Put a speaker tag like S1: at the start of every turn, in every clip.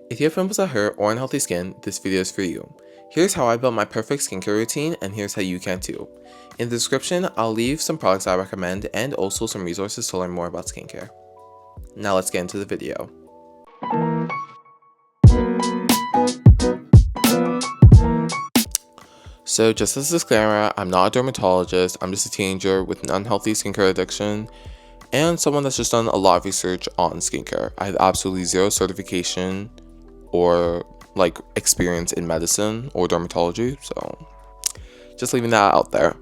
S1: If you have pimples at hurt or unhealthy skin, this video is for you. Here's how I built my perfect skincare routine, and here's how you can too. In the description, I'll leave some products I recommend and also some resources to learn more about skincare. Now let's get into the video. So just as a disclaimer, I'm not a dermatologist, I'm just a teenager with an unhealthy skincare addiction and someone that's just done a lot of research on skincare. I have absolutely zero certification or experience in medicine or dermatology, so just leaving that out there.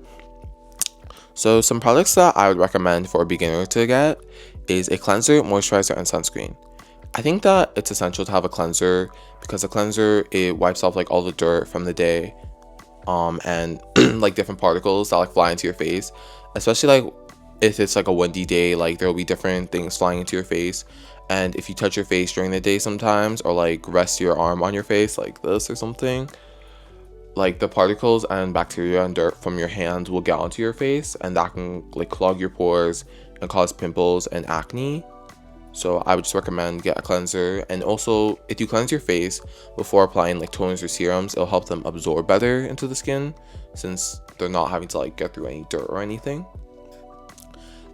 S1: So some products that I would recommend for a beginner to get is a cleanser, moisturizer, and sunscreen. I think that it's essential to have a cleanser because a cleanser, it wipes off all the dirt from the day and different particles that fly into your face, especially if it's a windy day. There'll be different things flying into your face, and if you touch your face during the day sometimes, or rest your arm on your face like this or something, the particles and bacteria and dirt from your hands will get onto your face, and that can clog your pores and cause pimples and acne. So I would just recommend get a cleanser. And also, if you cleanse your face before applying toners or serums, it'll help them absorb better into the skin since they're not having to get through any dirt or anything.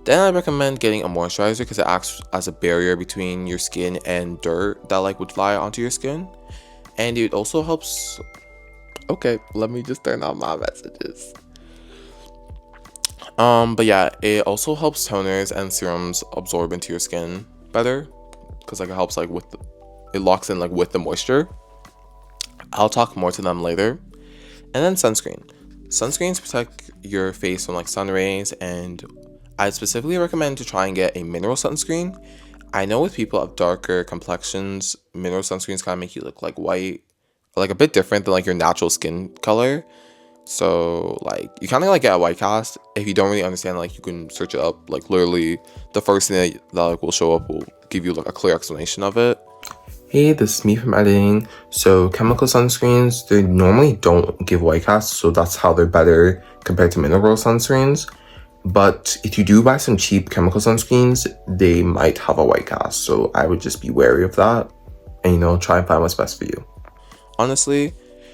S1: Then I recommend getting a moisturizer because it acts as a barrier between your skin and dirt that would fly onto your skin. And it also helps. Okay, let me just turn on my messages. But yeah, it also helps toners and serums absorb into your skin better because it helps it locks in with the moisture. I'll talk more to them later. And then sunscreens protect your face from sun rays, and I specifically recommend to try and get a mineral sunscreen. I know with people of darker complexions, mineral sunscreens kind of make you look white, or a bit different than your natural skin color. So you kind of get a white cast. If you don't really understand, you can search it up. Literally the first thing that will show up will give you a clear explanation of it. Hey, this is me from editing. So chemical sunscreens, they normally don't give white casts, so that's how they're better compared to mineral sunscreens. But if you do buy some cheap chemical sunscreens, they might have a white cast, so I would just be wary of that and try and find what's best for you. Honestly,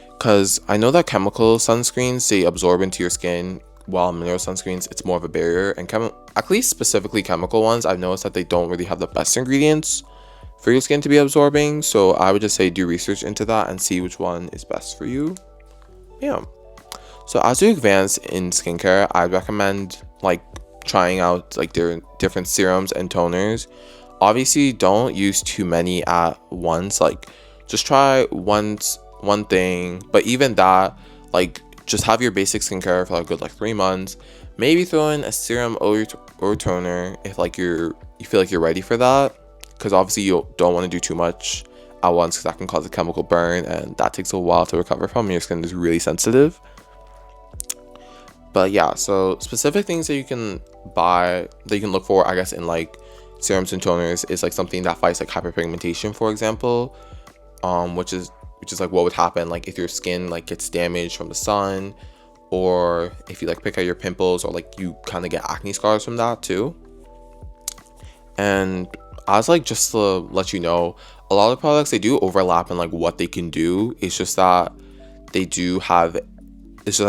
S1: because I know that chemical sunscreens, they absorb into your skin, while mineral sunscreens, it's more of a barrier. And at least specifically chemical ones, I've noticed that they don't really have the best ingredients for your skin to be absorbing. So I would just say do research into that and see which one is best for you. Yeah. So as you advance in skincare, I'd recommend trying out different serums and toners. Obviously, don't use too many at once. Just try one thing, but even that, just have your basic skincare for a good 3 months. Maybe throw in a serum or toner if you feel you're ready for that, because obviously you don't want to do too much at once because that can cause a chemical burn, and that takes a while to recover from. Your skin is really sensitive. But yeah, so specific things that you can buy, that you can look for, I guess, in serums and toners is something that fights hyperpigmentation, for example, which is what would happen if your skin gets damaged from the sun, or if you pick at your pimples, or you kind of get acne scars from that too. And as just to let you know, a lot of products, they do overlap in what they can do. It's just that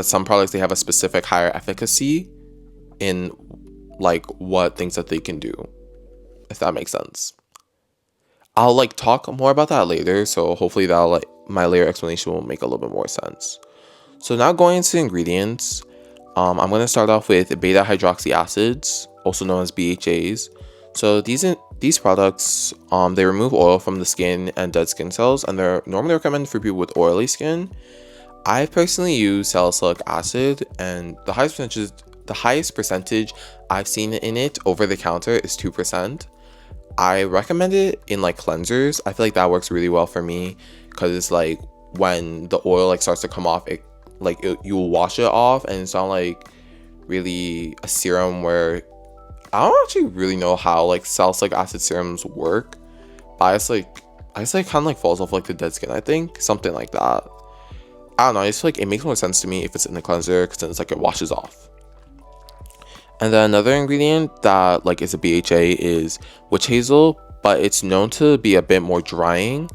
S1: some products, they have a specific higher efficacy in what things that they can do, if that makes sense. I'll talk more about that later, so hopefully that'll my later explanation will make a little bit more sense. So now going into ingredients, I'm going to start off with beta hydroxy acids, also known as BHAs. So these products, they remove oil from the skin and dead skin cells, and they're normally recommended for people with oily skin. I personally use salicylic acid, and the highest percentage I've seen in it over the counter is 2%. I recommend it in cleansers. I feel that works really well for me because it's when the oil starts to come off, you will wash it off, and it's not really a serum where I don't actually really know how salicylic acid serums work, but I just kind of falls off the dead skin. I think something like that. I don't know. I just it makes more sense to me if it's in the cleanser because then it's it washes off. And then another ingredient that is a BHA is witch hazel, but it's known to be a bit more drying.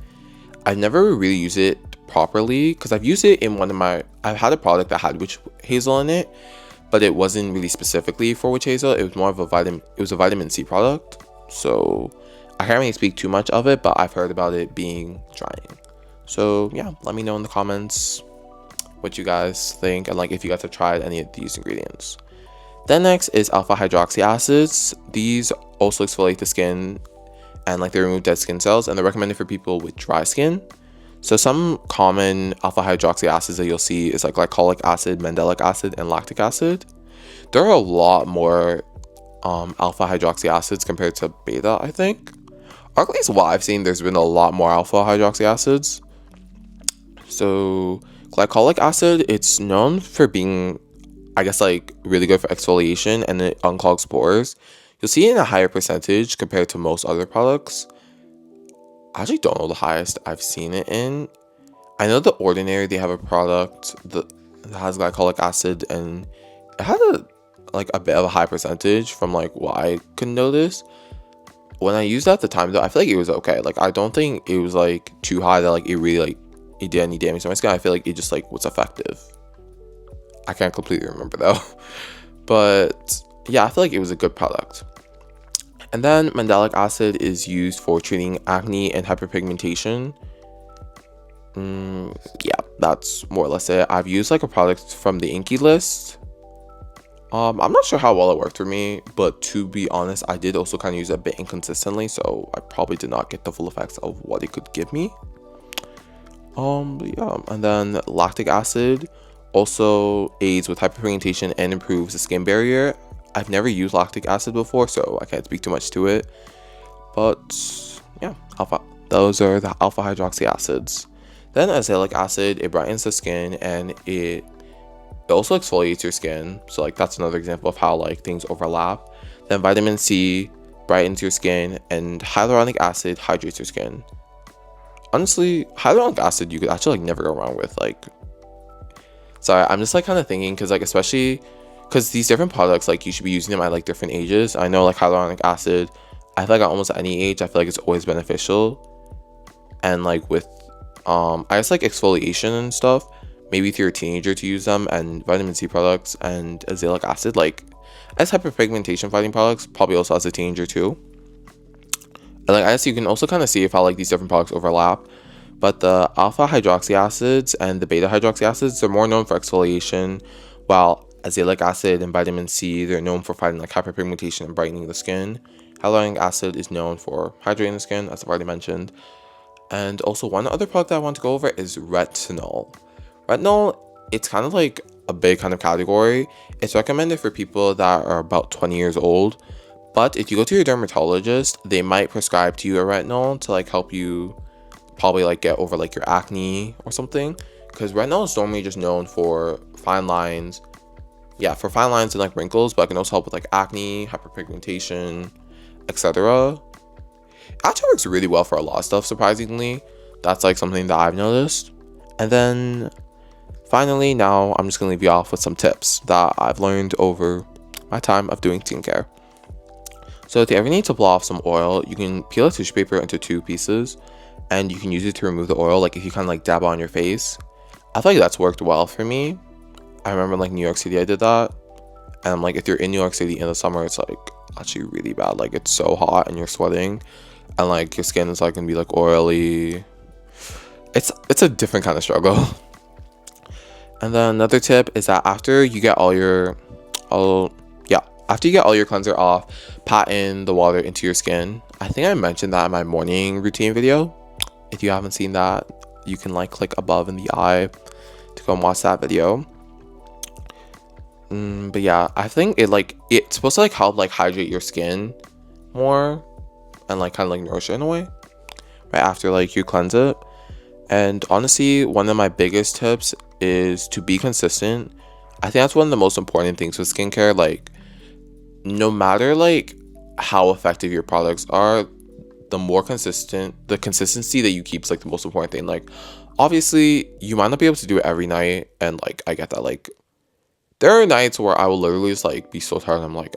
S1: I never really use it properly because I've used it in I've had a product that had witch hazel in it, but it wasn't really specifically for witch hazel. It was more of it was a vitamin C product. So I can't really speak too much of it, but I've heard about it being drying. So yeah, let me know in the comments what you guys think and like if you guys have tried any of these ingredients. Then next is alpha hydroxy acids. These also exfoliate the skin and like they remove dead skin cells, and they're recommended for people with dry skin. So some common alpha hydroxy acids that you'll see is like glycolic acid, mandelic acid, and lactic acid. There are a lot more alpha hydroxy acids compared to beta, I think. Or at least what I've seen, there's been a lot more alpha hydroxy acids. So glycolic acid, it's known for being, I guess, like really good for exfoliation and it unclogs pores. You'll see it in a higher percentage compared to most other products. I actually don't know the highest I've seen it in. I know The Ordinary, they have a product that has glycolic acid and it had a bit of a high percentage from like what I could notice. When I used it at the time though, I feel like it was okay. Like I don't think it was like too high that like it really like it did any damage to my skin. I feel like it just like was effective. I can't completely remember though. But yeah, I feel like it was a good product. And then mandelic acid is used for treating acne and hyperpigmentation. Yeah, that's more or less it. I've used like a product from the Inky list. I'm not sure how well it worked for me, but to be honest, I did also kind of use it a bit inconsistently, so I probably did not get the full effects of what it could give me. But yeah, and then lactic acid also aids with hyperpigmentation and improves the skin barrier. I've never used lactic acid before, so I can't speak too much to it. But yeah, those are the alpha hydroxy acids. Then azelaic acid, it brightens the skin and it also exfoliates your skin. So like that's another example of how like things overlap. Then vitamin C brightens your skin and hyaluronic acid hydrates your skin. Honestly, hyaluronic acid you could actually like never go wrong with. Like, sorry, I'm just like kind of thinking because like especially because these different products, like you should be using them at like different ages. I know like hyaluronic acid, I feel like at almost any age, I feel like it's always beneficial. And like with I guess like exfoliation and stuff, maybe if you're a teenager to use them, and vitamin C products and azelaic acid, like as hyperpigmentation fighting products, probably also as a teenager too. And like I guess you can also kind of see how like these different products overlap. But the alpha hydroxy acids and the beta hydroxy acids are more known for exfoliation, while azelaic acid and vitamin C, they're known for fighting like hyperpigmentation and brightening the skin. Hyaluronic acid is known for hydrating the skin, as I've already mentioned. And also one other product that I want to go over is retinol. Retinol, it's kind of like a big kind of category. It's recommended for people that are about 20 years old. But if you go to your dermatologist, they might prescribe to you a retinol to like help you probably like get over like your acne or something. Because retinol is normally just known for fine lines. Yeah, for fine lines and like wrinkles, but it can also help with like acne, hyperpigmentation, etc. It actually works really well for a lot of stuff, surprisingly. That's like something that I've noticed. And then finally, now I'm just gonna leave you off with some tips that I've learned over my time of doing skincare. So if you ever need to blow off some oil, you can peel a tissue paper into 2 pieces and you can use it to remove the oil, like if you kind of like dab on your face. I feel like that's worked well for me. I remember like New York City, I did that. And like if you're in New York City in the summer, it's like actually really bad. Like it's so hot and you're sweating and like your skin is like gonna be like oily. It's a different kind of struggle. And then another tip is that after you get all your cleanser off, pat in the water into your skin. I think I mentioned that in my morning routine video. If you haven't seen that, you can like click above in the eye to go and watch that video. But yeah, I think it's supposed to like help like hydrate your skin more and like kind of like nourish it in a way right after like you cleanse it. And honestly, one of my biggest tips is to be consistent. I think that's one of the most important things with skincare. Like no matter like how effective your products are, the consistency that you keep is like the most important thing. Like obviously you might not be able to do it every night, and like I get that. Like there are nights where I will literally just like be so tired, I'm like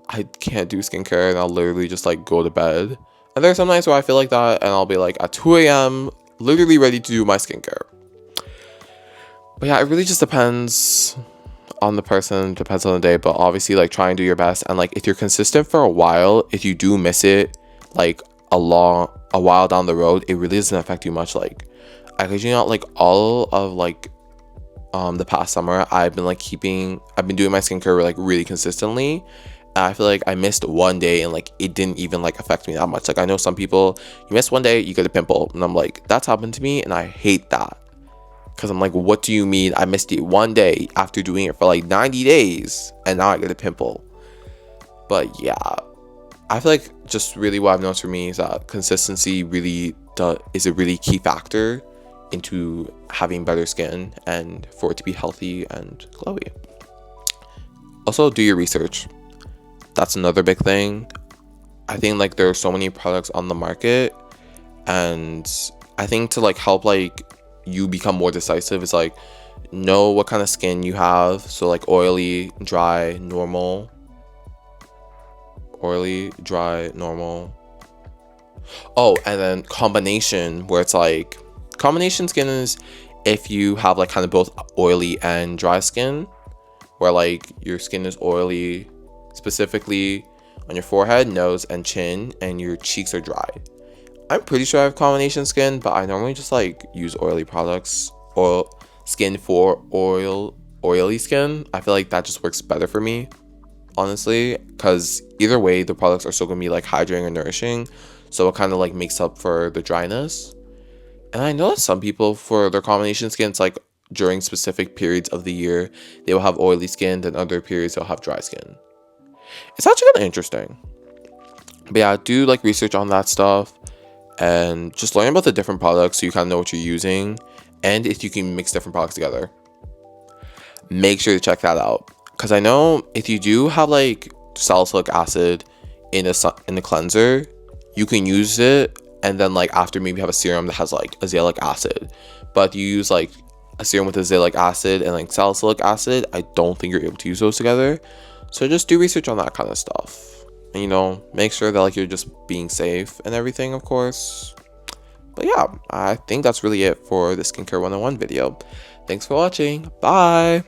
S1: I can't do skincare, and I'll literally just like go to bed. And there are some nights where I feel like that and I'll be like at 2 a.m. literally ready to do my skincare. But yeah, it really just depends on the person, depends on the day, but obviously like try and do your best. And like if you're consistent for a while, if you do miss it like a while down the road, it really doesn't affect you much. Like I kid you not, like all of like the past summer I've been doing my skincare like really consistently. And I feel like I missed one day and like it didn't even like affect me that much. Like I know some people, you miss one day, you get a pimple, and I'm like, that's happened to me and I hate that. Because I'm like, what do you mean I missed it one day after doing it for like 90 days and now I get a pimple? But yeah, I feel like just really what I've noticed for me is that consistency really is a really key factor into having better skin and for it to be healthy and glowy. Also, do your research. That's another big thing. I think like there are so many products on the market, and I think to like help like you become more decisive is like know what kind of skin you have. So like oily, dry, normal. Oily, dry, normal. Oh, and then combination, where it's like combination skin is if you have like kind of both oily and dry skin, where like your skin is oily specifically on your forehead, nose, and chin, and your cheeks are dry. I'm pretty sure I have combination skin, but I normally just like use oily products or skin for oily skin. I feel like that just works better for me, honestly, because either way the products are still gonna be like hydrating and nourishing, so it kind of like makes up for the dryness. And I know that some people for their combination skin, it's like during specific periods of the year they will have oily skin, then other periods they'll have dry skin. It's actually kind of interesting. But yeah, do like research on that stuff and just learn about the different products so you kind of know what you're using and if you can mix different products together. Make sure to check that out, because I know if you do have like salicylic acid in a cleanser, you can use it and then like after maybe have a serum that has like azelaic acid. But you use like a serum with azelaic acid and like salicylic acid, I don't think you're able to use those together. So just do research on that kind of stuff. And, you know, make sure that like you're just being safe and everything, of course. But yeah, I think that's really it for the Skincare 101 video. Thanks for watching. Bye!